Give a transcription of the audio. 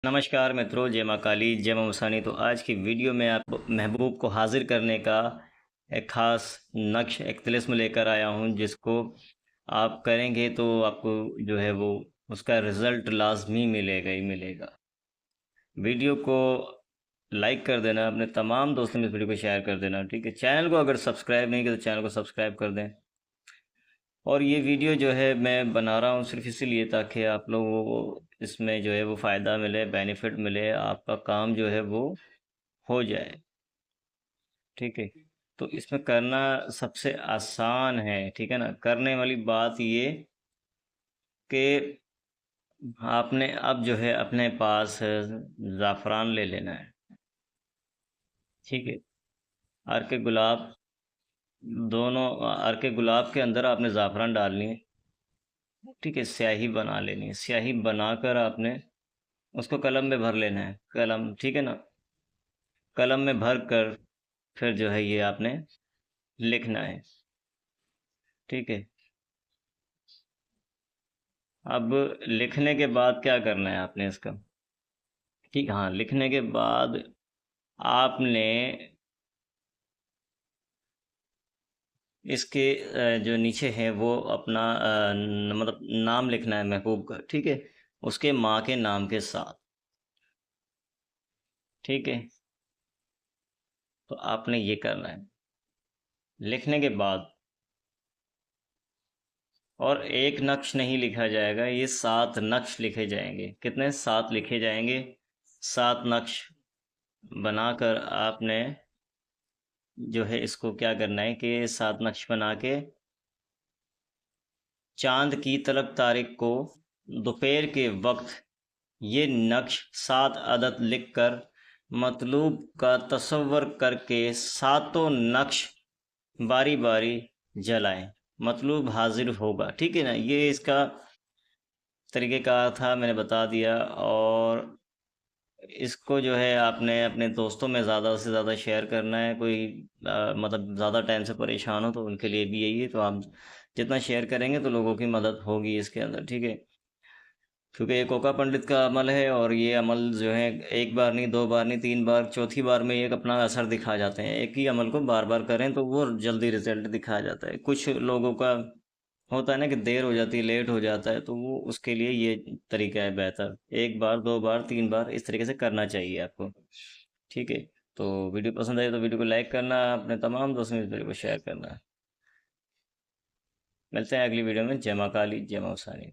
नमस्कार मित्रों, जय माँ काली, जय माँ मसानी। तो आज की वीडियो में आप महबूब को हाजिर करने का एक ख़ास नक्श, एक तिलिस्म लेकर आया हूँ, जिसको आप करेंगे तो आपको जो है वो उसका रिज़ल्ट लाजमी मिलेगा ही मिलेगा। वीडियो को लाइक कर देना, अपने तमाम दोस्तों में इस वीडियो को शेयर कर देना, ठीक है। चैनल को अगर सब्सक्राइब नहीं किया तो चैनल को सब्सक्राइब कर दें। और ये वीडियो जो है मैं बना रहा हूँ सिर्फ इसीलिए ताकि आप लोगों को इसमें जो है वो फ़ायदा मिले, बेनिफिट मिले, आपका काम जो है वो हो जाए, ठीक है। तो इसमें करना सबसे आसान है, ठीक है ना। करने वाली बात ये कि आपने अब जो है अपने पास ज़ाफ़रान ले लेना है, ठीक है। अर्क गुलाब, दोनों अर्क गुलाब के अंदर आपने ज़ाफ़रान डालनी है, ठीक है। स्याही बना लेनी है, स्याही बनाकर आपने उसको कलम में भर लेना है, कलम, ठीक है ना। कलम में भर कर फिर जो है ये आपने लिखना है, ठीक है। अब लिखने के बाद क्या करना है आपने इसका, ठीक। हाँ, लिखने के बाद आपने इसके जो नीचे है वो अपना मतलब नाम लिखना है महबूब का, ठीक है। उसके माँ के नाम के साथ, ठीक है। तो आपने ये करना है लिखने के बाद। और एक नक्श नहीं लिखा जाएगा, ये 7 नक्श लिखे जाएंगे। कितने? 7 लिखे जाएंगे। 7 नक्श बनाकर आपने जो है इसको क्या करना है कि 7 नक्श बना के चांद की तलब तारीख को दोपहर के वक्त ये नक्श 7 अदद लिखकर मतलूब का तसव्वुर करके सातों नक्श बारी बारी जलाएं। मतलूब हाजिर होगा, ठीक है ना। ये इसका तरीक़ेकार था, मैंने बता दिया। और इसको जो है आपने अपने दोस्तों में ज़्यादा से ज़्यादा शेयर करना है। कोई मतलब ज़्यादा टाइम से परेशान हो तो उनके लिए भी यही है। तो आप जितना शेयर करेंगे तो लोगों की मदद होगी इसके अंदर, ठीक है। क्योंकि ये कोका पंडित का अमल है, और ये अमल जो है एक बार नहीं, 2 बार नहीं, 3 बार, चौथी बार में ये अपना असर दिखा जाते हैं। एक ही अमल को बार बार करें तो वो जल्दी रिजल्ट दिखाया जाता है। कुछ लोगों का होता है ना कि देर हो जाती है, लेट हो जाता है, तो वो उसके लिए ये तरीका है बेहतर। 1 बार, 2 बार, 3 बार इस तरीके से करना चाहिए आपको, ठीक है। तो वीडियो पसंद आए तो वीडियो को लाइक करना, अपने तमाम दोस्तों में इस वीडियो को शेयर करना। मिलते हैं अगली वीडियो में। जय माँ काली, जय माँ उसानी।